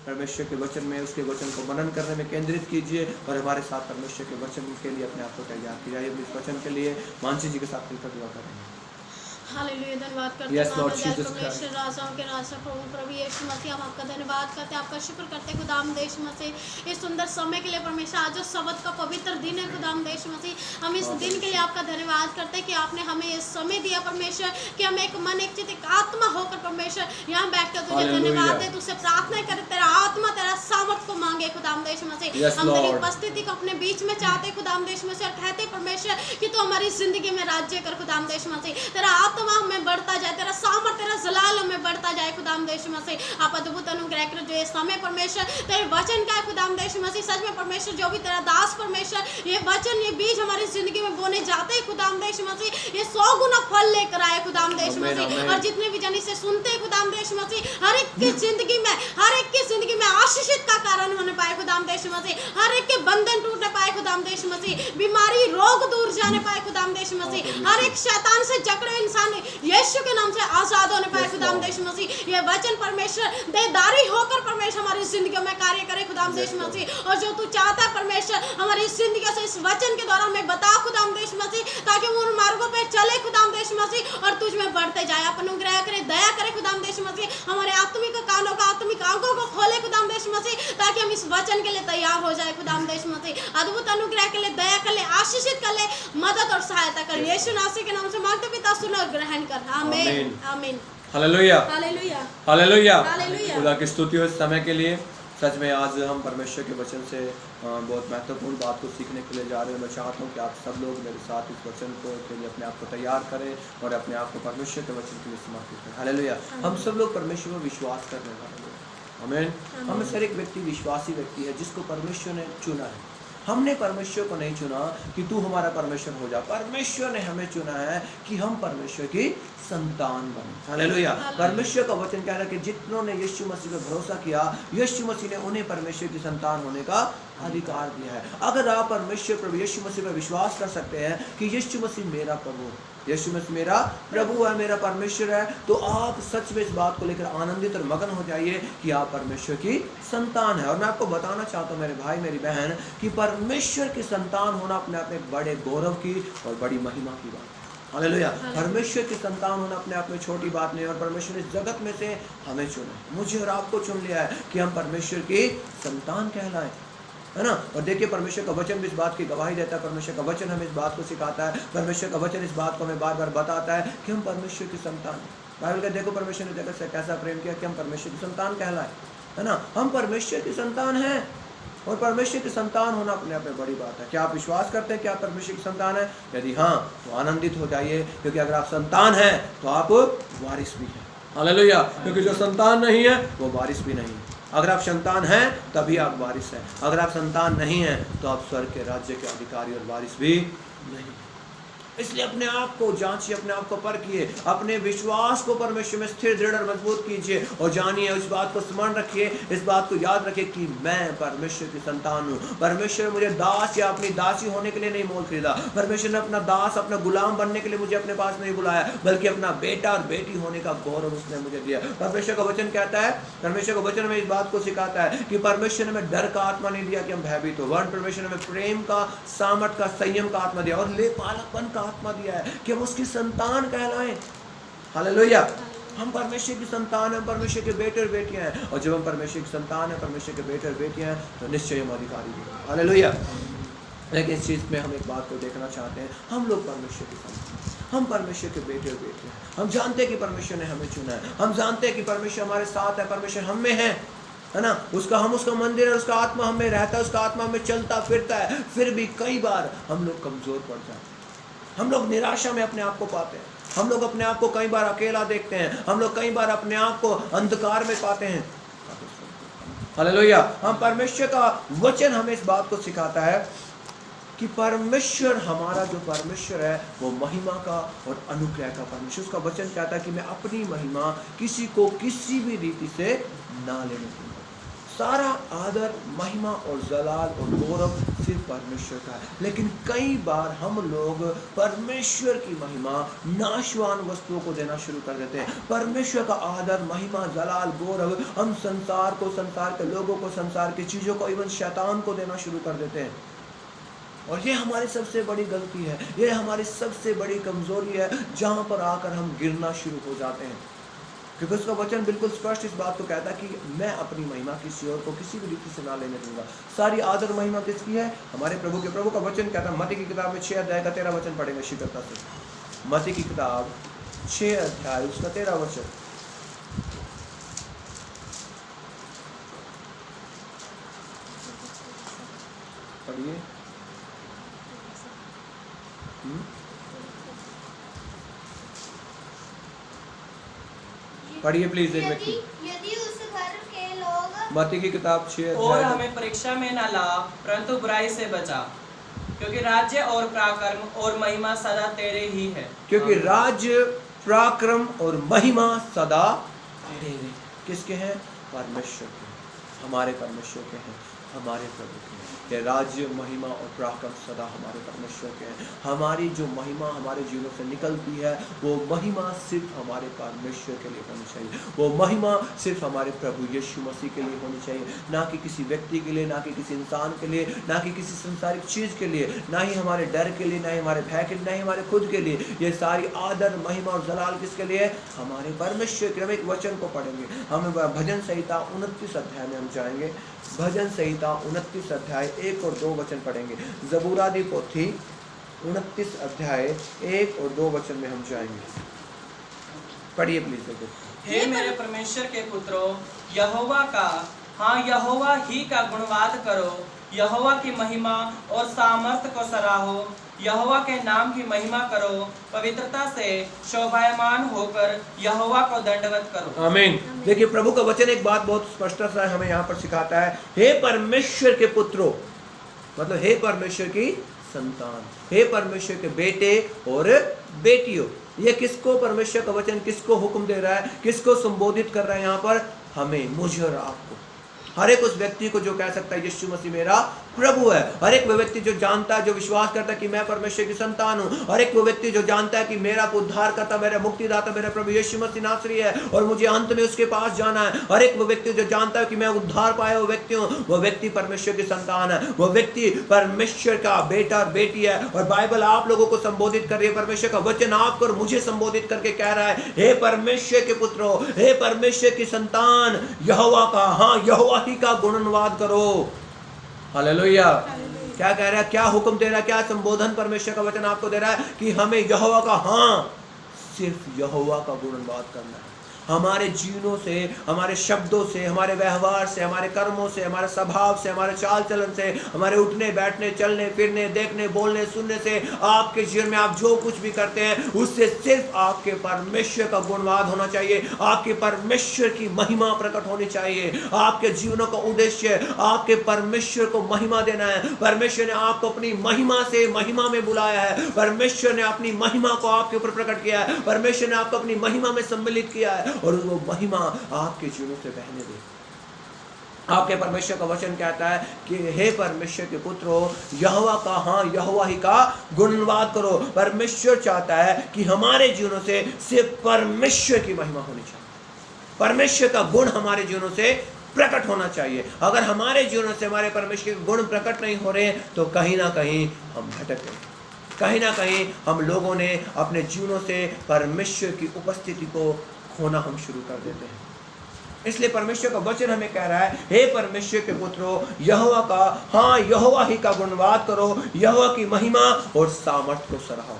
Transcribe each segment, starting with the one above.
परमेश्वर के वचन में, उसके वचन को मनन करने में केंद्रित कीजिए और हमारे साथ परमेश्वर के वचन के लिए अपने आप को तैयार कीजिए। इस वचन के लिए मानसी जी के साथ मिलकर दुआ करेंगे। हालेलुया, धन्यवाद करते Yes, हैं Lord महान Jesus परमेश्वर, राजाओं के राजा, प्रभु प्रभु यीशु मसीह, हम आपका धन्यवाद करते हैं, आपका शुक्र करते हैं खुदाम देश मसीह, इस सुंदर समय के लिए परमेश्वर। आज जो सबत का पवित्र दिन है खुदाम देश मसीह, हम इस दिन के लिए आपका धन्यवाद करते हैं कि आपने हमें ये समय दिया परमेश्वर, कि हम एक मन, एक चित्त, एक आत्मा होकर परमेश्वर यहाँ बैठकर तुझे धन्यवाद दे, तुझसे प्रार्थना करे, तेरा आत्मा, तेरा सामर्थ को मांगे खुदाम देश मसीह। हम तेरी उपस्थिति को अपने बीच में चाहते खुदाम देश मसीह, और कहते परमेश्वर कि तू हमारी जिंदगी में राज्य कर खुदाम देश मसीह, तेरा आत्मा हमें बढ़ता जाए, तेरा सामर्थ, तेरा जलाल हमें बढ़ता जाए खुदाम देश मसीह। आप अद्भुत अनुग्रह करो जो ये समय परमेश्वर तेरे वचन का है खुदाम देश मसीह। सच में परमेश्वर जो भी तेरा दास परमेश्वर ये वचन, ये बीज हमारी जिंदगी में बोने जाते हैं खुदाम देश मसीह, ये 100 गुना फल लेकर आए खुदाम देश मसीह। और जितने भी जन इसे सुनते हैं खुदाम देश मसीह, हर एक की जिंदगी में, हर एक की जिंदगी में आशीषित का कारण होने पाए खुदाम देश मसीह, हर एक के बंधन टूटने पाए खुदाम देश मसीह, बीमारी रोग दूर जाने पाए खुदाम देश मसीह, हर एक शैतान से जकड़े इंसान यीशु के नाम से आजाद होने पाए खुदाम देश मसीह। ये वचन परमेश्वर देदारी होकर परमेश्वर हमारी जिंदगियों में कार्य करे खुदाम देश मसीह, और जो तू चाहता है परमेश्वर हमारी जिंदगी से इस वचन के द्वारा हमें बता खुदाम देश मसीह, ताकि वो उन मार्गों पे चले खुदाम देश मसीह और तुझ में बढ़ते जाए। अपन अनुग्रह करे, दया करे खुदाम देश मसीह, हमारे आत्मिक कानों का, आत्मिक आंखों को खोले खुदाम देश मसीह, ताकि हम इस वचन के लिए तैयार हो जाए खुदाम देश मसीह। अद्भुत अनुग्रह के लिए, दया कर ले, आशीषित कर ले, मदद और सहायता कर, यीशु नासी के नाम से मांगते पिता, सुन और ग्रहण कर, आमीन आमीन। Hallelujah hallelujah hallelujah. हालेलुया। खुदा की स्तुति हो इस समय के लिए। सच में आज हम परमेश्वर के वचन से बहुत महत्वपूर्ण बात को सीखने के लिए जा रहे हैं। मैं चाहता हूँ कि आप सब लोग मेरे साथ इस वचन को के लिए अपने आप को तैयार करें और अपने आप को परमेश्वर के वचन के लिए समर्पित करें। हालेलुया। हम सब लोग परमेश्वर में विश्वास करने वाले लोग, आमीन। हम में से एक व्यक्ति विश्वासी व्यक्ति है जिसको परमेश्वर ने चुना है। हमने परमेश्वर को नहीं चुना कि तू हमारा परमेश्वर हो जा, परमेश्वर ने हमें चुना है कि हम परमेश्वर की संतान बने। हालेलुया। परमेश्वर का वचन कह रहा है कि जितनों ने यीशु मसीह पर भरोसा किया, यीशु मसीह ने उन्हें परमेश्वर की संतान होने का अधिकार दिया है। अगर आप परमेश्वर प्रभु यीशु मसीह पर विश्वास कर सकते हैं कि यीशु मसीह मेरा प्रभु, यीशु मसीह मेरा प्रभु है, मेरा परमेश्वर है, तो आप सच में इस बात को लेकर आनंदित और मगन हो जाइए कि आप परमेश्वर की संतान है। और मैं आपको बताना चाहता हूँ मेरे भाई मेरी बहन कि परमेश्वर की संतान होना अपने आप में बड़े गौरव की और बड़ी महिमा की बात है। हालेलुया। परमेश्वर की संतान होना अपने आप में छोटी बात नहीं, और परमेश्वर इस जगत में से हमें चुना, मुझे और आपको चुन लिया है कि हम परमेश्वर की संतान कहलाएं, है ना। और देखिए परमेश्वर का वचन भी इस बात की गवाही देता है, परमेश्वर का वचन हमें इस बात को सिखाता है, परमेश्वर का वचन इस बात को हमें बार बार बताता है कि हम परमेश्वर की संतान हैं। बाइबल का देखो परमेश्वर ने जगत से कैसा प्रेम किया कि हम परमेश्वर की संतान कहलाए, है ना। हम परमेश्वर की संतान हैं और परमेश्वर की संतान होना अपने आप में बड़ी बात है। क्या आप विश्वास करते हैं कि आप परमेश्वर की संतान है? यदि हाँ तो आनंदित हो जाइए, क्योंकि अगर आप संतान हैं तो आप वारिस भी हैं। हालेलुया। क्योंकि जो संतान नहीं है वो वारिस भी नहीं है। अगर आप संतान हैं तभी आप वारिस हैं, अगर आप संतान नहीं हैं तो आप स्वर्ग के राज्य के अधिकारी और वारिस भी नहीं। इसलिए अपने आप को जांचिए, अपने आप को परखिए, अपने विश्वास को परमेश्वर में स्थिर, दृढ़ और मजबूत कीजिए और जानिए, इस बात को स्मरण रखिए, इस बात को याद रखिए कि मैं परमेश्वर की संतान हूँ। परमेश्वर ने मुझे दास या अपनी दासी होने के लिए नहीं मोल खरीदा, परमेश्वर ने अपना दास, अपना गुलाम बनने के लिए मुझे अपने पास नहीं बुलाया, बल्कि अपना बेटा और बेटी होने का गौरव उसने मुझे दिया। परमेश्वर का वचन कहता है, परमेश्वर का वचन में इस बात को सिखाता है कि परमेश्वर ने हमें डर का आत्मा नहीं दिया कि हम भयभीत हो, वरन परमेश्वर ने हमें प्रेम का, सामर्थ का, संयम का आत्मा दिया और लेपालकपन का आत्मा दिया है कि हम उसकी संतान कहलाएं। हालेलुया। हम परमेश्वर की संतान हैं, परमेश्वर के बेटे और बेटियां हैं, और जब हम परमेश्वर की संतान हैं, परमेश्वर के बेटे और बेटियां हैं, तो निश्चय हम अधिकारी भी हैं। हालेलुया। लेकिन इस चीज़ में हम एक बात को देखना चाहते हैं, हम लोग परमेश्वर की संतान, हम परमेश्वर के बेटे और बेटियां हैं। हम जानते हैं कि परमेश्वर ने हमें चुना है, हम जानते हैं कि परमेश्वर हमारे साथ है, परमेश्वर हम में है ना। हम उसका मंदिर है, उसका आत्मा हमें रहता है, उसका आत्मा हमें चलता फिरता है। फिर भी कई बार हम लोग कमज़ोर पड़ जाते हैं, हम लोग निराशा में अपने आप को पाते हैं, हम लोग अपने आप को कई बार अकेला देखते हैं, हम लोग कई बार अपने आप को अंधकार में पाते हैं। हालेलुया। हम परमेश्वर का वचन हमें इस बात को सिखाता है कि परमेश्वर, हमारा जो परमेश्वर है वो महिमा का और अनुग्रह का परमेश्वर। उसका वचन कहता है कि मैं अपनी महिमा किसी को किसी भी रीति से ना लेने दूंगा। सारा आदर, महिमा और जलाल और गौरव सिर्फ परमेश्वर का है। लेकिन कई बार हम लोग परमेश्वर की महिमा नाशवान वस्तुओं को देना शुरू कर देते हैं। परमेश्वर का आदर, महिमा, जलाल, गौरव हम संसार को, संसार के लोगों को, संसार की चीज़ों को, इवन शैतान को देना शुरू कर देते हैं। और ये हमारी सबसे बड़ी गलती है, ये हमारी सबसे बड़ी कमजोरी है, जहाँ पर आकर हम गिरना शुरू हो जाते हैं। क्योंकि उसका वचन बिल्कुल स्पष्ट इस बात को कहता है कि मैं अपनी महिमा किसी और को किसी भी रीति से ना लेने दूंगा। सारी आदर महिमा किसकी है? हमारे प्रभु के। प्रभु का वचन कहता है, मत्ती की किताब में 6 अध्याय का 13 वचन पढ़ेंगे शीघ्रता से। मत्ती की किताब 6 अध्याय उसका 13 वचन पढ़िए। पढ़िए प्लीज एक व्यक्ति। यदि उस घर के लोग मत्ती की किताब 6 और अध्याय हमें परीक्षा में न ला, परंतु बुराई से बचा, क्योंकि राज्य और पराक्रम और महिमा सदा तेरे ही है। क्योंकि राज्य, पराक्रम और महिमा सदा तेरे। किसके हैं? परमेश्वर के, हमारे परमेश्वर के हैं, हमारे प्रभु के हैं। ये राज्य, महिमा और पराक्रम सदा हमारे परमेश्वर के हैं। हमारी जो महिमा हमारे जीवनों से निकलती है, वो महिमा सिर्फ हमारे परमेश्वर के लिए होनी चाहिए। वो महिमा सिर्फ हमारे प्रभु यीशु मसीह के लिए होनी चाहिए, ना कि किसी व्यक्ति के लिए, ना कि किसी इंसान के लिए, ना कि किसी संसारिक चीज़ के लिए, ना ही हमारे डर के लिए, ना ही हमारे भय के लिए, ना ही हमारे खुद के लिए। ये सारी आदर, महिमा और जलाल किसके लिए? हमारे परमेश्वर के। हम एक वचन को पढ़ेंगे, हम भजन संहिता 29 अध्याय में हम जाएंगे। भजन संहिता 29 अध्याय 1 और 2 वचन पढ़ेंगे। जबूरादी पोथी 29 अध्याय 1 और 2 वचन में हम जाएंगे। पढ़िए प्लीज। हे मेरे परमेश्वर के पुत्रों, यहोवा का, हाँ यहोवा ही का गुणवाद करो, यहोवा की महिमा और सामर्थ्य को सराहो, यहोवा के नाम की महिमा करो, पवित्रता से शोभायमान होकर यहोवा को दंडवत करो। आमीन। देखिए प्रभु का वचन एक बात बहुत स्पष्ट सा हमें यहाँ पर सिखाता है। हे परमेश्वर के पुत्रों, मतलब हे परमेश्वर की संतान, हे परमेश्वर के बेटे और बेटियों। ये किसको, परमेश्वर का वचन किसको हुक्म दे रहा है, किसको संबोधित कर रहा है यहाँ पर? हमें, मुझे और आपको। हर एक उस व्यक्ति को जो कह सकता है यीशु मसीह मेरा प्रभु है। हर एक वो व्यक्ति जो जानता है, जो विश्वास करता है कि मैं परमेश्वर की संतान हूँ। हर एक वो व्यक्ति जो जानता है कि मेरा उद्धार करता, मेरा मुक्तिदाता, मेरा प्रभु यीशु मसीह नासरी है और मुझे अंत में उसके पास जाना है। हर एक वो व्यक्ति जो जानता है कि मैं उद्धार पाया वो व्यक्ति हूँ, वो व्यक्ति परमेश्वर की संतान है, वो व्यक्ति परमेश्वर का बेटा और बेटी है। और बाइबल आप लोगों को संबोधित कर रही है, परमेश्वर का वचन आपको और मुझे संबोधित करके कह रहा है, हे परमेश्वर के पुत्रों, हे परमेश्वर की संतान, यहोवा का, हाँ यहोवा ही का गुणवाद करो। हालेलुया। क्या कह रहा है, क्या हुक्म दे रहा है, क्या संबोधन परमेश्वर का वचन आपको दे रहा है? कि हमें यहोवा का, हाँ सिर्फ यहोवा का गुणवाद करना है। हमारे जीवनों से, हमारे शब्दों से, हमारे व्यवहार से, हमारे कर्मों से, हमारे स्वभाव से, हमारे चाल चलन से, हमारे उठने बैठने, चलने फिरने, देखने, बोलने, सुनने से, आपके जीवन में आप जो कुछ भी करते हैं उससे सिर्फ आपके परमेश्वर का गुणवाद होना चाहिए, आपके परमेश्वर की महिमा प्रकट होनी चाहिए। आपके जीवनों का उद्देश्य आपके परमेश्वर को महिमा देना है। परमेश्वर ने आपको अपनी महिमा से महिमा में बुलाया है, परमेश्वर ने अपनी महिमा को आपके ऊपर प्रकट किया है, परमेश्वर ने आपको अपनी महिमा में सम्मिलित किया है और वो महिमा आपके जीवनों से बहने दे। आपके परमेश्वर का वचन कहता है कि हे परमेश्वर के पुत्रों, यहोवा का, हाँ यहोवा ही का गुणवाद करो। परमेश्वर चाहता है कि हमारे जीवनों से सिर्फ परमेश्वर की महिमा होनी चाहिए, परमेश्वर का गुण हमारे जीवनों से प्रकट होना चाहिए। अगर हमारे जीवनों से हमारे परमेश्वर के गुण प्रकट नहीं हो रहे तो कहीं ना कहीं हम भटक गए, कहीं ना कहीं हम लोगों ने अपने जीवनों से परमेश्वर की उपस्थिति को खोना हम शुरू कर देते हैं। इसलिए परमेश्वर का वचन हमें कह रहा है, हे परमेश्वर के पुत्रों, यहोवा का, हाँ यहोवा ही का गुणवाद करो, यहोवा की महिमा और सामर्थ्य को सराहो।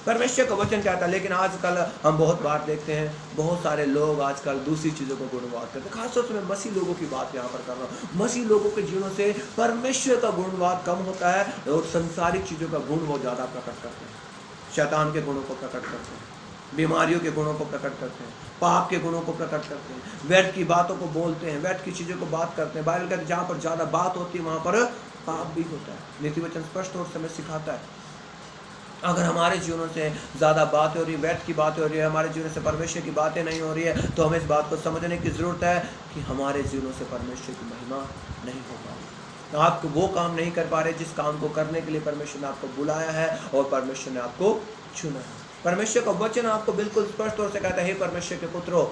परमेश्वर का वचन कहता है। लेकिन आजकल हम बहुत बार देखते हैं, बहुत सारे लोग आजकल दूसरी चीज़ों को गुणवाद करते हैं। खासतौर से मैं मसीह लोगों की बात यहाँ पर कर रहा हूँ। मसीह लोगों के जीवनों से परमेश्वर का गुणवाद कम होता है और संसारिक चीज़ों का गुण वो ज़्यादा प्रकट करते हैं। शैतान के गुणों को प्रकट करते हैं, बीमारियों के गुणों को प्रकट करते हैं, पाप के गुणों को प्रकट करते हैं, व्यर्थ की बातों को बोलते हैं, व्यर्थ की चीज़ों को बात करते हैं। बाइबल कहते हैं जहाँ पर ज़्यादा बात होती है वहाँ पर पाप भी होता है। नीति वचन स्पष्ट तौर से हमें सिखाता है। अगर हमारे जीवनों से ज़्यादा बातें हो रही है, व्यर्थ की बातें हो रही है, हमारे जीवन से परमेश्वर की बातें नहीं हो रही है, तो हमें इस बात को समझने की ज़रूरत है कि हमारे जीवनों से परमेश्वर की महिमा नहीं हो पाएगी। आप वो काम नहीं कर पा रहे जिस काम को करने के लिए परमेश्वर ने आपको बुलाया है और परमेश्वर ने आपको चुना है। परमेश्वर का वचन आपको बिल्कुल स्पष्ट तौर से कहता है, हे परमेश्वर के पुत्रों,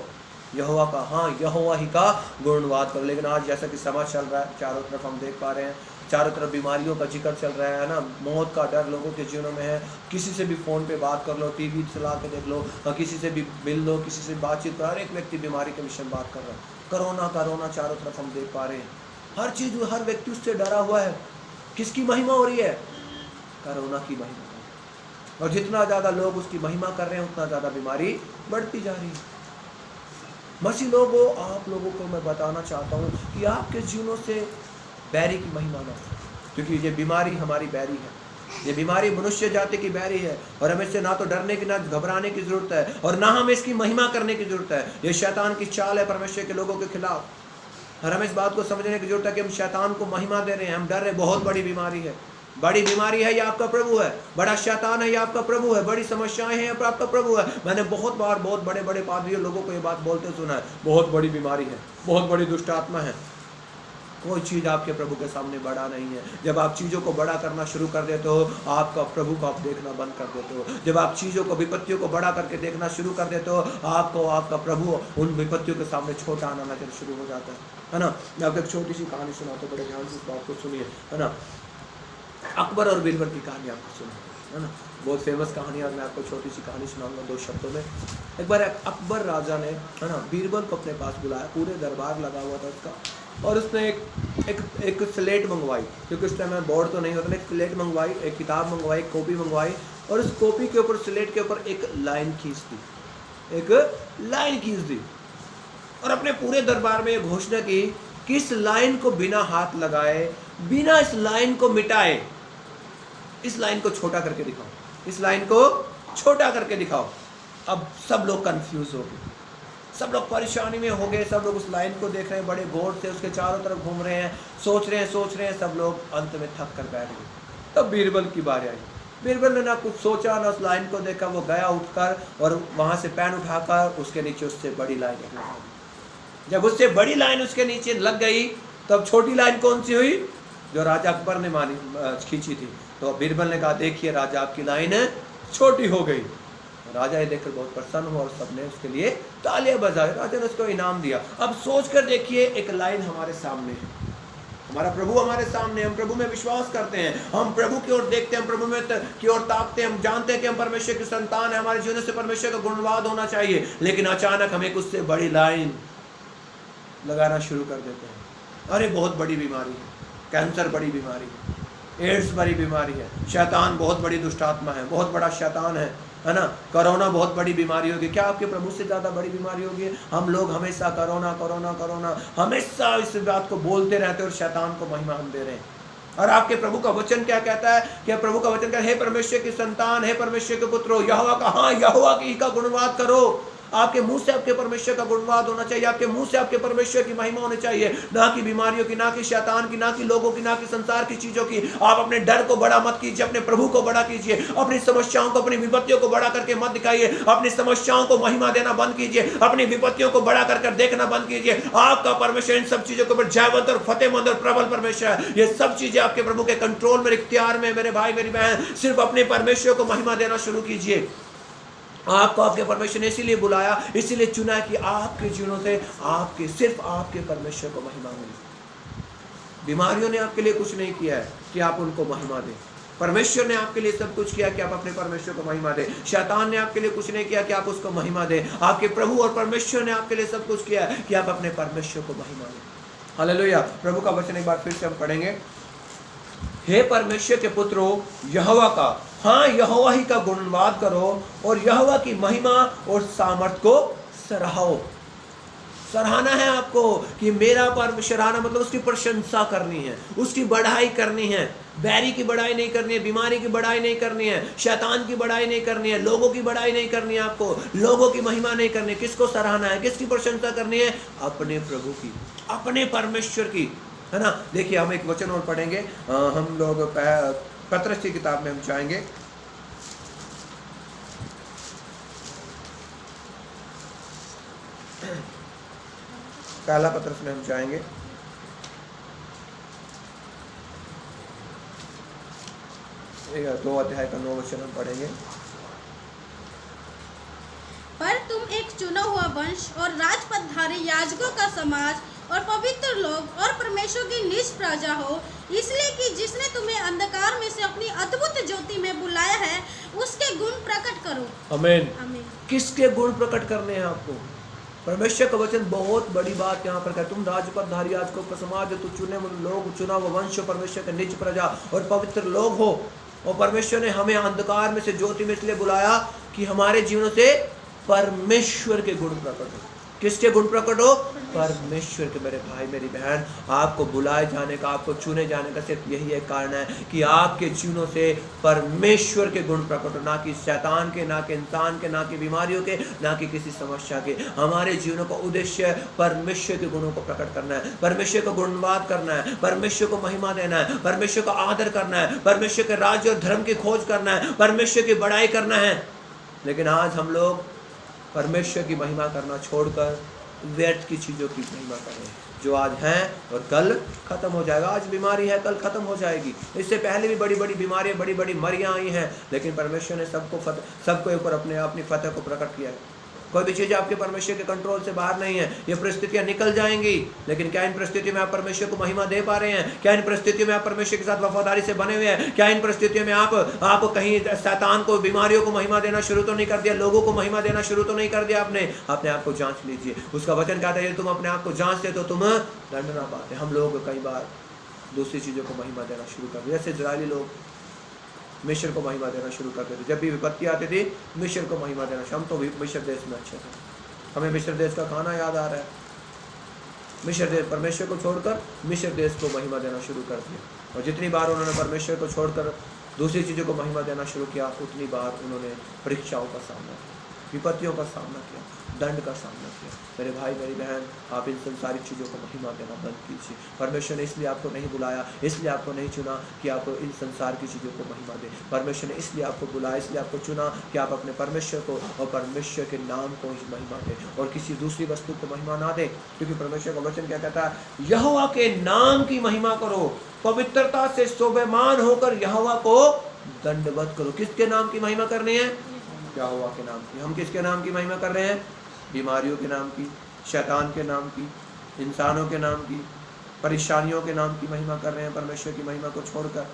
यहोवा का, हाँ यहोवा ही का गुणवाद करो। लेकिन आज जैसा कि समय चल रहा है, चारों तरफ हम देख पा रहे हैं, चारों तरफ बीमारियों का जिक्र चल रहा है ना, मौत का डर लोगों के जीवनों में है। किसी से भी फ़ोन पे बात कर लो, टीवी चला के देख लो, किसी से भी मिल लो, किसी से बातचीत करो, हर एक व्यक्ति बीमारी के विषय में बात कर रहा है। कोरोना कोरोना चारों तरफ हम देख पा रहे हैं, हर चीज़, हर व्यक्ति उससे डरा हुआ है। किसकी महिमा हो रही है? कोरोना की महिमा। और जितना ज़्यादा लोग उसकी महिमा कर रहे हैं उतना ज़्यादा बीमारी बढ़ती जा रही है। मसीह लोगों, आप लोगों को मैं बताना चाहता हूँ कि आपके जीवनों से बैरी की महिमा ना हो, क्योंकि ये बीमारी हमारी बैरी है। ये बीमारी मनुष्य जाति की बैरी है और हमें इससे ना तो डरने की ना घबराने की जरूरत है और ना हमें इसकी महिमा करने की जरूरत है। ये शैतान की चाल है परमेश्वर के लोगों के खिलाफ और हमें इस बात को समझने की जरूरत है कि हम शैतान को महिमा दे रहे हैं, हम डर रहे। बहुत बड़ी बीमारी है, बड़ी बीमारी है, ये आपका प्रभु है। बड़ा शैतान है, ये आपका प्रभु है। बड़ी समस्याएं हैं, ये आपका प्रभु है। मैंने बहुत बार बहुत बड़े बड़े पादरियों लोगों को ये बात बोलते सुना है, बहुत बड़ी बीमारी है, बहुत बड़ी दुष्ट आत्मा है। कोई चीज़ आपके प्रभु के सामने बड़ा नहीं है। जब आप चीज़ों को बड़ा करना शुरू कर देते हो, आपका प्रभु को आप देखना बंद कर देते हो। जब आप चीज़ों को, विपत्तियों को बड़ा करके देखना शुरू कर देते हो, आपको आपका प्रभु उन विपत्तियों के सामने छोटा आना नजर शुरू हो जाता है ना। मैं आपको एक छोटी सी कहानी सुनाता हूँ, बड़े ध्यान से इस बात को सुनिए, है ना। अकबर और बीरबल की कहानी आपको सुना, है ना, बहुत फेमस कहानी। और मैं आपको छोटी सी कहानी सुनाऊंगा 2 शब्दों में। एक बार अकबर राजा ने, है ना, बीरबल को अपने पास बुलाया, पूरे दरबार लगा हुआ था उसका, और उसने एक स्लेट मंगवाई, क्योंकि उस टाइम में बोर्ड तो नहीं होता, एक स्लेट मंगवाई, एक किताब मंगवाई, एक कॉपी मंगवाई, और उस कॉपी के ऊपर, स्लेट के ऊपर एक लाइन खींच दी, और अपने पूरे दरबार में ये घोषणा की कि इस लाइन को बिना हाथ लगाए, बिना इस लाइन को मिटाए, इस लाइन को छोटा करके दिखाओ, इस लाइन को छोटा करके दिखाओ। अब सब लोग कंफ्यूज हो गए, सब लोग परेशानी में हो गए, सब लोग उस लाइन को देख रहे हैं, बड़े गौर से उसके चारों तरफ घूम रहे हैं, सोच रहे हैं, सब लोग अंत में थक कर बैठ गए। तब बीरबल की बारी आई। बीरबल ने ना कुछ सोचा, ना उस लाइन को देखा, वो गया उठकर और वहाँ से पेन उठाकर उसके नीचे उससे बड़ी लाइन लगा दी। जब उससे बड़ी लाइन उसके नीचे लग गई, तब छोटी लाइन कौन सी हुई? जो राजा अकबर ने खींची थी। तो बीरबल ने कहा, देखिए राजा, आपकी लाइन छोटी हो गई। राजा ये देखकर बहुत प्रसन्न हुआ और सबने उसके लिए तालियां बजाई। राजा ने उसको इनाम दिया। अब सोच कर देखिए, एक लाइन हमारे सामने है, हमारा प्रभु हमारे सामने, हम प्रभु में विश्वास करते हैं, हम प्रभु की ओर देखते हैं, हम प्रभु में की ओर ताकते हैं, हम जानते हैं कि हम परमेश्वर की संतान है, हमारे जीवन से परमेश्वर का गुणवाद होना चाहिए। लेकिन अचानक हम एक उससे बड़ी लाइन लगाना शुरू कर देते हैं। अरे बहुत बड़ी बीमारी है, कैंसर बड़ी बीमारी है, एड्स बड़ी बीमारी है, शैतान बहुत बड़ी दुष्ट आत्मा है, बहुत बड़ा शैतान है ना, कोरोना बहुत बड़ी बीमारी होगी। क्या आपके प्रभु से ज़्यादा बड़ी बीमारी होगी? हम लोग हमेशा कोरोना कोरोना कोरोना हमेशा इस बात को बोलते रहते हैं और शैतान को महिमा हम दे रहे हैं। और आपके प्रभु का वचन क्या कहता है? क्या प्रभु का वचन कहता है, हे परमेश्वर की संतान, हे परमेश्वर के पुत्रों, यहोवा का, हाँ यहोवा की का गुणवाद करो। आपके मुंह से आपके परमेश्वर का गुणवाद होना चाहिए, आपके मुंह से आपके परमेश्वर की महिमा होनी चाहिए, ना कि बीमारियों की, ना कि शैतान की, ना कि लोगों की, ना कि संसार की चीजों की। आप अपने डर को बड़ा मत कीजिए, अपने प्रभु को बड़ा कीजिए। अपनी समस्याओं को, अपनी विपत्तियों को बड़ा करके मत दिखाइए। अपनी समस्याओं को महिमा देना बंद कीजिए, अपनी विपत्तियों को बड़ा कर देखना बंद कीजिए। आपका परमेश्वर इन सब चीजों के ऊपर जयवंत और फतेहमंद और प्रबल परमेश्वर है। ये सब चीजें आपके प्रभु के कंट्रोल में, इख्तियार में। मेरे भाई मेरी बहन, सिर्फ अपने परमेश्वर को महिमा देना शुरू कीजिए। आपको आपके परमेश्वर ने इसीलिए बुलाया, इसीलिए चुना कि आपके जीवनों से आपके, सिर्फ आपके परमेश्वर को महिमा मिले। बीमारियों ने आपके लिए कुछ नहीं किया है कि आप उनको महिमा दें। परमेश्वर ने आपके लिए सब कुछ किया कि आप अपने परमेश्वर को महिमा दें। शैतान ने आपके लिए कुछ नहीं किया कि आप उसको महिमा दें। आपके प्रभु और परमेश्वर ने आपके लिए सब कुछ किया कि आप अपने परमेश्वर को महिमा दें। हालेलुया। प्रभु का वचन एक बार फिर से हम पढ़ेंगे। हे परमेश्वर के पुत्रों, यहोवा का, हाँ यहोवा ही का गुणवाद करो और यहोवा की महिमा और सामर्थ को सराहो। सराहना है आपको कि मेरा परमेश्वर, मतलब उसकी प्रशंसा करनी है, उसकी बढ़ाई करनी है। बैरी की बढ़ाई नहीं करनी है, बीमारी की बढ़ाई नहीं करनी है, शैतान की बढ़ाई नहीं करनी है, लोगों की बढ़ाई नहीं करनी है। आपको लोगों की महिमा नहीं करनी। किसको सराहना है, किसकी प्रशंसा करनी है? अपने प्रभु की, अपने परमेश्वर की, है ना। देखिए हम एक वचन और पढ़ेंगे। हम लोग पतरस की किताब में हम जाएंगे। पहला पतरस में हम जाएंगे। 2 अध्याय का 9 वचन हम पढ़ेंगे। पर तुम एक चुना हुआ वंश और राजपदधारी याजकों का समाज और पवित्र लोग और परमेश्वर की निज प्रजा हो, इसलिए कि जिसने तुम्हें अंधकार में से अपनी अद्भुत ज्योति में बुलाया है उसके गुण प्रकट करो। आमीन। आमीन। किसके गुण प्रकट करने हैं आपको? परमेश्वर का वचन बहुत बड़ी बात यहाँ पर कहता है, तुम राजपदधारी याजकों का समाज, तो चुने लोग, चुना हुआ वंश, परमेश्वर के निज प्रजा और पवित्र लोग हो। और परमेश्वर ने हमें अंधकार में से ज्योति में इसलिए बुलाया कि हमारे जीवनों से परमेश्वर के गुण प्रकट हो। किसके गुण प्रकट हो? परमेश्वर के। मेरे भाई मेरी बहन, आपको बुलाए जाने का, आपको चुने जाने का सिर्फ यही एक कारण है कि आपके जीवनों से परमेश्वर के गुण प्रकट हो, ना कि शैतान के, ना कि इंसान के, ना कि बीमारियों के, ना कि किसी समस्या के। हमारे जीवनों का उद्देश्य परमेश्वर के गुणों को प्रकट करना है, परमेश्वर को गुणवाद करना है, परमेश्वर को महिमा देना है, परमेश्वर का आदर करना है, परमेश्वर के राज्य और धर्म की खोज करना है, परमेश्वर की बड़ाई करना है। लेकिन आज हम लोग परमेश्वर की महिमा करना छोड़कर व्यर्थ की चीज़ों की महिमा कर रहे हैं, जो आज हैं और कल खत्म हो जाएगा। आज बीमारी है, कल खत्म हो जाएगी। इससे पहले भी बड़ी बड़ी बीमारियां, बड़ी बड़ी मरियां आई हैं, लेकिन परमेश्वर ने सबको ऊपर अपनी फतह को प्रकट किया है। कोई भी चीज़ आपके परमेश्वर के कंट्रोल से बाहर नहीं है। ये परिस्थितियां निकल जाएंगी, लेकिन क्या इन परिस्थितियों में आप परमेश्वर को महिमा दे पा रहे हैं? क्या इन परिस्थितियों में आप परमेश्वर के साथ वफादारी से बने हुए हैं? क्या इन परिस्थितियों में आप कहीं शैतान को, बीमारियों को महिमा देना शुरू तो नहीं कर दिया? लोगों को महिमा देना शुरू तो नहीं कर दिया आपने? अपने आप को जांच लीजिए। उसका वचन कहता है, तुम अपने आप को जांचते तो तुम दंड ना पाते। हम लोग कई बार दूसरी चीज़ों को महिमा देना शुरू कर दिया। जैसे इजरायली लोग मिस्र को महिमा देना शुरू करते थे। जब भी विपत्ति आती थी, मिस्र को महिमा देना। हम तो मिस्र देश में अच्छे थे, हमें मिस्र देश का खाना याद आ रहा है। मिस्र देश, परमेश्वर को छोड़कर मिस्र देश को महिमा देना शुरू कर दिया। और जितनी बार उन्होंने परमेश्वर को छोड़कर दूसरी चीज़ों को महिमा देना शुरू किया, उतनी बार उन्होंने परीक्षाओं का सामना किया, विपत्तियों का सामना किया, दंड का सामना किया। मेरे भाई मेरी बहन, आप इन संसारिक चीज़ों को महिमा देना बंद कीजिए। परमेश्वर ने इसलिए आपको नहीं बुलाया, इसलिए आपको नहीं चुना कि आप इन संसार की चीज़ों को महिमा दें। परमेश्वर ने इसलिए आपको बुलाया, इसलिए आपको चुना कि आप अपने परमेश्वर को और परमेश्वर के नाम को ही महिमा दें और किसी दूसरी वस्तु को महिमा ना दें। क्योंकि परमेश्वर का वचन क्या कहता है? यहोवा के नाम की महिमा करो, पवित्रता से शोभायमान होकर यहोवा को दंडवत करो। किसके नाम की महिमा करनी है? यहोवा के नाम की। हम किसके नाम की महिमा कर रहे हैं? बीमारियों के नाम की, शैतान के नाम की, इंसानों के नाम की, परेशानियों के नाम की महिमा कर रहे हैं, परमेश्वर की महिमा को छोड़कर।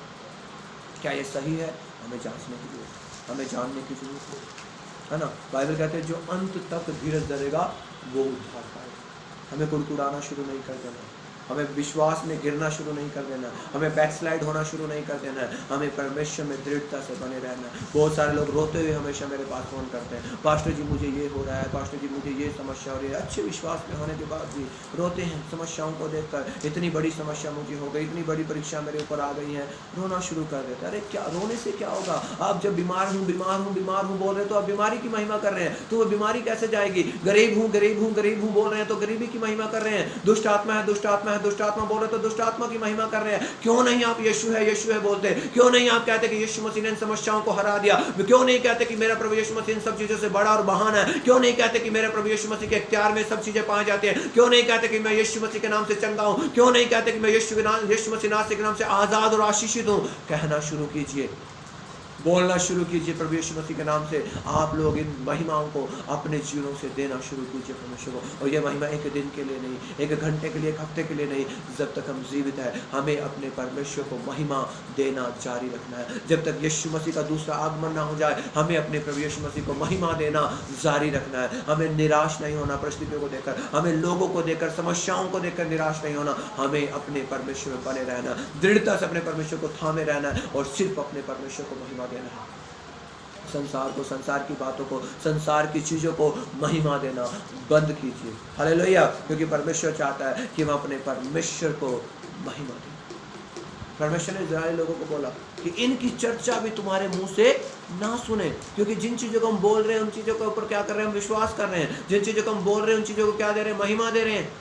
क्या ये सही है? हमें जांचने की जरूरत है, हमें जानने की जरूरत है ना। बाइबल कहते हैं, जो अंत तक धीरज धरेगा वो उद्धार पाएगा। हमें कुड़कुड़ाना शुरू नहीं कर देना, हमें विश्वास में गिरना शुरू नहीं कर देना, हमें बैकस्लाइड होना शुरू नहीं कर देना है। हमें परमेश्वर में दृढ़ता से बने रहना है। बहुत सारे लोग रोते हुए हमेशा मेरे पास फ़ोन करते हैं, पास्टर जी मुझे ये हो रहा है, पास्टर जी मुझे ये समस्या हो रही है। अच्छे विश्वास में होने के बाद भी रोते हैं समस्याओं को देखकर। इतनी बड़ी समस्या मुझे हो गई, इतनी बड़ी परीक्षा मेरे ऊपर आ गई है, रोना शुरू कर देते हैं। अरे क्या रोने से क्या होगा? आप जब बीमार हूँ बीमार हूँ बीमार हूँ बोल रहे हैं तो आप बीमारी की महिमा कर रहे हैं, तो वो बीमारी कैसे जाएगी? गरीब हूँ गरीब हूँ गरीब हूँ बोल रहे हैं तो गरीबी की महिमा कर रहे हैं। दुष्ट आत्मा है दुष्ट आत्मा है दुष्ट आत्मा बोल रहे तो दुष्ट आत्मा की महिमा कर रहे हैं। क्यों नहीं आप यीशु है बोलते? क्यों नहीं आप कहते कि यीशु मसीह ने इन समस्याओं को हरा दिया? क्यों नहीं कहते कि मेरा प्रभु यीशु मसीह इन सब चीजों से बड़ा और महान है? क्यों नहीं कहते कि मेरे प्रभु यीशु मसीह के इख्तियार में सब चीजें पाई जाती हैं? क्यों नहीं कहते कि मैं यीशु मसीह के नाम से चंगा हूं? क्यों नहीं कहते कि मैं यीशु मसीह नासरी के नाम से आजाद और आशीषित हूं? कहना शुरू कीजिए, बोलना शुरू कीजिए प्रभु यीशु मसीह के नाम से। आप लोग इन महिमाओं को अपने जीवनों से देना शुरू कीजिए परमेश्वर को। और ये महिमा एक दिन के लिए नहीं, एक घंटे के लिए, एक हफ्ते के लिए नहीं, जब तक हम जीवित हैं हमें अपने परमेश्वर को महिमा देना जारी रखना है। जब तक यीशु मसीह का दूसरा आगमन ना हो जाए, हमें अपने प्रभु यीशु मसीह को महिमा देना जारी रखना है। हमें निराश नहीं होना परिस्थितियों को देखकर, हमें लोगों को देखकर, समस्याओं को देखकर निराश नहीं होना। हमें अपने परमेश्वर में बने रहना, दृढ़ता से अपने परमेश्वर को थामे रहना है और सिर्फ अपने परमेश्वर को महिमा देना है। संसार को, संसार की बातों को, संसार की चीज़ों को महिमा देना बंद कीजिए। हालेलुया। क्योंकि परमेश्वर चाहता है कि हम अपने परमेश्वर को महिमा दें। परमेश्वर ने इस्राएली लोगों को बोला कि इनकी चर्चा भी तुम्हारे मुंह से ना सुने, क्योंकि जिन चीज़ों को हम बोल रहे हैं उन चीज़ों के ऊपर क्या कर रहे हैं? हम विश्वास कर रहे हैं। जिन चीज़ों को हम बोल रहे हैं उन चीज़ों को क्या दे रहे हैं? महिमा दे रहे हैं।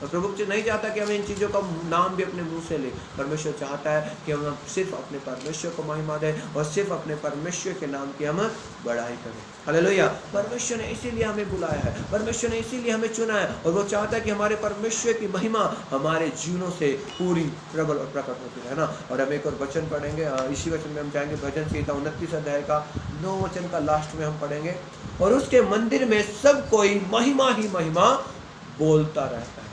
और प्रभु नहीं चाहता कि हम इन चीज़ों का नाम भी अपने मुंह से ले। परमेश्वर चाहता है कि हम सिर्फ अपने परमेश्वर को महिमा दें और सिर्फ अपने परमेश्वर के नाम की हम बड़ाई करें। हालेलुया। परमेश्वर ने इसीलिए हमें बुलाया है, परमेश्वर ने इसीलिए हमें चुना है और वो चाहता है कि हमारे परमेश्वर की महिमा हमारे जीवनों से पूरी प्रबल और प्रकट होती है ना। और हम एक और वचन पढ़ेंगे, इसी वचन में हम जाएंगे भजन संहिता 29 अध्याय का 9 वचन का लास्ट में हम पढ़ेंगे। और उसके मंदिर में सब कोई महिमा ही महिमा बोलता रहता है।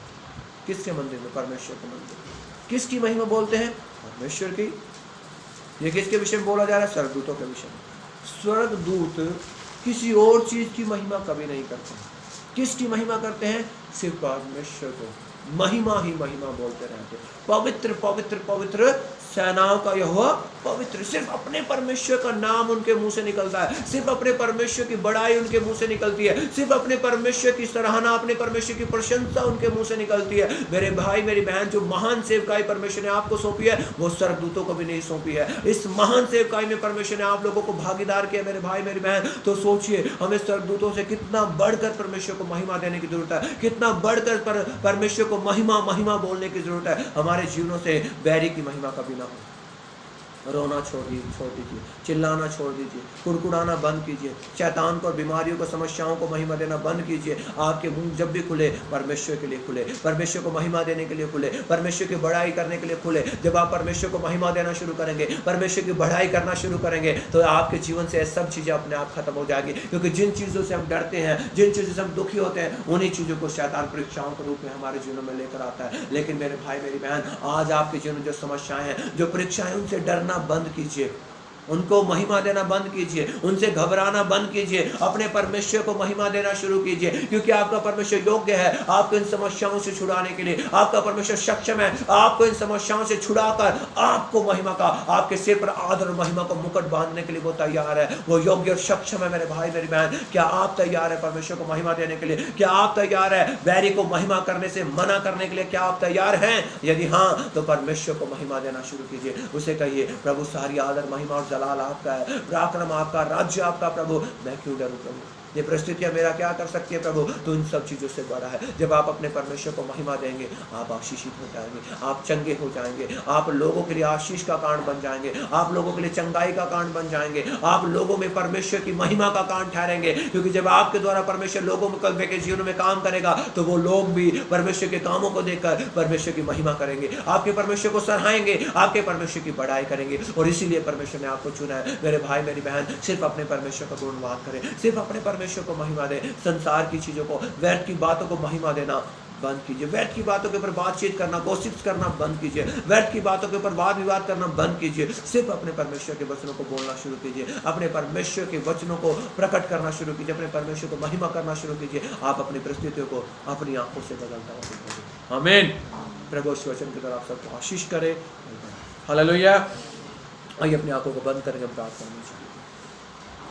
किसके मंदिर में? परमेश्वर के मंदिर में। किसकी महिमा बोलते हैं? परमेश्वर की। ये किसके विषय में बोला जा रहा है? स्वर्गदूतों के विषय में। स्वर्गदूत किसी और चीज की महिमा कभी नहीं करते हैं। किसकी महिमा करते हैं? सिर्फ परमेश्वर को महिमा ही महिमा बोलते रहते हैं। पवित्र पवित्र पवित्र सेनाओं का यहोवा पवित्र। सिर्फ अपने परमेश्वर का नाम उनके मुंह से निकलता है, सिर्फ अपने परमेश्वर की बड़ाई उनके मुंह से निकलती है, सिर्फ अपने परमेश्वर की सराहना, अपने परमेश्वर की प्रशंसा उनके मुंह से निकलती है। मेरे भाई मेरी बहन, जो महान सेवकाई परमेश्वर ने आपको सौंपी है वो स्वर्गदूतों को भी नहीं सौंपी है। इस महान सेवकाई में परमेश्वर ने आप लोगों को भागीदार किया मेरे भाई मेरी बहन। तो सोचिए हमें स्वर्गदूतों से कितना बढ़कर परमेश्वर को महिमा देने की जरूरत है, कितना बढ़कर परमेश्वर को महिमा महिमा बोलने की जरूरत है। हमारे जीवनों से बैरी की महिमा कभी ना हो। रोना छोड़ दीजिए, चिल्लाना छोड़ दीजिए, कुड़कुड़ाना बंद कीजिए, शैतान को और बीमारियों को समस्याओं को महिमा देना बंद कीजिए। आपके मुंह जब भी खुले परमेश्वर के लिए खुले, परमेश्वर को महिमा देने के लिए खुले, परमेश्वर की बढ़ाई करने के लिए खुले। जब आप परमेश्वर को महिमा देना शुरू करेंगे, परमेश्वर की बढ़ाई करना शुरू करेंगे तो आपके जीवन से सब चीज़ें अपने आप खत्म हो जाएगी। क्योंकि जिन चीज़ों से हम डरते हैं, जिन चीज़ों से हम दुखी होते हैं, उन्हीं चीज़ों को शैतान परीक्षाओं के रूप में हमारे जीवन में लेकर आता है। लेकिन मेरे भाई मेरी बहन, आज आपके जीवन में जो समस्याएं हैं, जो परीक्षाएं, उनसे डरना बंद कीजिए, उनको महिमा देना बंद कीजिए, उनसे घबराना बंद कीजिए, अपने परमेश्वर को महिमा देना शुरू कीजिए। क्योंकि आपका परमेश्वर योग्य है आपको इन समस्याओं से छुड़ाने के लिए। आपका परमेश्वर सक्षम है आपको इन समस्याओं से छुड़ाकर आपको महिमा का, आपके सिर पर आदर और महिमा का मुकुट बांधने के लिए वो तैयार है। वो योग्य और सक्षम है मेरे भाई मेरी बहन। क्या आप तैयार है परमेश्वर को महिमा देने के लिए? क्या आप तैयार है बैरी को महिमा करने से मना करने के लिए? क्या आप तैयार हैं? यदि हाँ तो परमेश्वर को महिमा देना शुरू कीजिए। उसे कहिए, प्रभु सारी आदर महिमा और जलाल आपका है, पराक्रम आपका, राज्य आपका। प्रभु मैं क्यों डरूं प्रभु? ये परिस्थितियां मेरा क्या कर सकती है प्रभु? तो इन सब चीज़ों से बड़ा है। जब आप अपने परमेश्वर को महिमा देंगे, आप आशीषित हो जाएंगे, आप चंगे हो जाएंगे, आप लोगों के लिए आशीष का कारण बन जाएंगे, आप लोगों के लिए चंगाई का कारण बन जाएंगे, आप लोगों में परमेश्वर की महिमा का कारण ठहरेंगे। क्योंकि जब आपके द्वारा परमेश्वर लोगों के जीवन में काम करेगा तो वो लोग भी परमेश्वर के कामों को देखकर परमेश्वर की महिमा करेंगे, आपके परमेश्वर को सराहेंगे, आपके परमेश्वर की बड़ाई करेंगे। और इसीलिए परमेश्वर ने आपको चुना है मेरे भाई मेरी बहन। सिर्फ अपने परमेश्वर का गुणगान करें, सिर्फ अपने परमेश्वर को महिमा दे। संसार की चीजों को, व्यर्थ की बातों को महिमा देना बंद कीजिए। व्यर्थ की बातों के ऊपर बातचीत करना, गॉसिप करना बंद कीजिए। व्यर्थ की बातों के ऊपर वाद विवाद करना बंद कीजिए। सिर्फ अपने परमेश्वर के वचनों को बोलना शुरू कीजिए, अपने परमेश्वर के वचनों को प्रकट करना शुरू कीजिए, अपने परमेश्वर को महिमा करना शुरू कीजिए। आप अपनी परिस्थितियों को अपनी आंखों से बदलता हुआ। आमीन। प्रभु इस वचन की तरफ सबको आशीष करे। हालेलुया। आइए अपनी आंखों को बंद करेंगे, प्रार्थना कीजिए।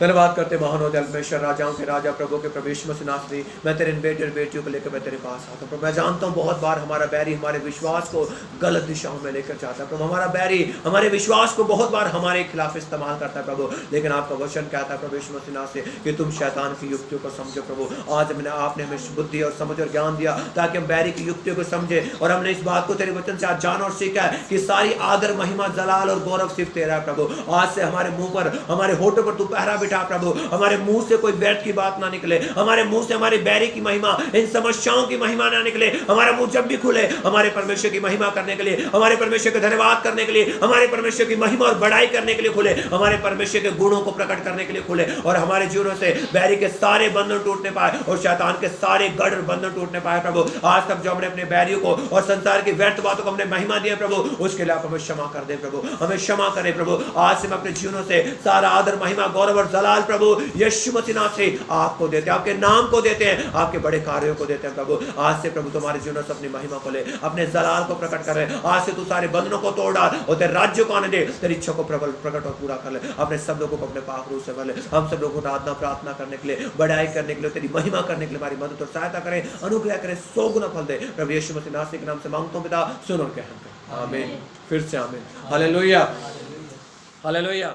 धन्यवाद करते महान और परमेश्वर, राजाओं के राजा, प्रभु के प्रवेश में सिनासरी, मैं तेरे इन बेटे और बेटियों को लेकर मैं तेरे पास आता हूँ प्रभु। मैं जानता हूँ बहुत बार हमारा बैरी हमारे विश्वास को गलत दिशाओं में लेकर जाता है प्रभु। हमारा बैरी हमारे विश्वास को बहुत बार हमारे खिलाफ इस्तेमाल करता है प्रभु। लेकिन आपका वचन कहता है प्रभु मसीह से कि तुम शैतान की युक्तियों को समझो प्रभु। आज आपने हमें बुद्धि और समझ और ज्ञान दिया ताकि हम बैरी की युक्तियों को समझे। और हमने इस बात को तेरे वचन से आज जाना और सीखा है कि सारी आदर महिमा जलाल और गौरव सिर्फ तेरा है प्रभु। आज से हमारे मुंह पर, हमारे होठों पर तू पहरा बिठा प्रभु। हमारे मुंह से कोई व्यर्थ की बात ना निकले, हमारे मुंह से हमारे बैरी की महिमा, इन समस्याओं की महिमा ना निकले। हमारा मुंह जब भी खुले हमारे परमेश्वर की महिमा करने के लिए, हमारे परमेश्वर का धन्यवाद करने के लिए, हमारे परमेश्वर की महिमा और बढ़ाई करने के लिए खुले, हमारे परमेश्वर के गुणों को प्रकट करने के लिए खुले। और हमारे जीवनों से बैरी के सारे बंधन टूटने पाए और शैतान के सारे गढ़ बंधन टूटने पाए प्रभु। आज तक जो हमने अपने बैरियों को और संसार की व्यर्थ बातों को हमने महिमा दिया प्रभु, उसके लिए आप हमें क्षमा कर दे प्रभु, हमें क्षमा करें प्रभु। आज से हम अपने जीवनों से सारा आदर महिमा गौरव और जलाल प्रभु यीशु मसीह नाम से आपको देते हैं, आपके नाम को देते हैं, आपके बड़े कार्यों को देते हैं प्रभु। आज से प्रभु तुम्हारे जीवन से अपनी महिमा को ले, अपने जलाल को प्रकट कर ले। आज से तू सारे बंधनों को तोड़ डाल और तेरे राज्य को आने दे, तेरी इच्छा को प्रबल प्रकट और पूरा कर ले। अपने सब लोगों को अपने पाक रूप से भर ले। हम सब लोगों को आराधना प्रार्थना करने के लिए, बढ़ाई करने के लिए, तेरी महिमा करने के लिए हमारी मदद और सहायता करें, अनुग्रह करें, 100 गुना फल दे प्रभु यीशु मसीह नासरी के नाम से मांगता हूं पिता, सुन और कहम। आमीन। फिर से आमीन। Hallelujah, hallelujah.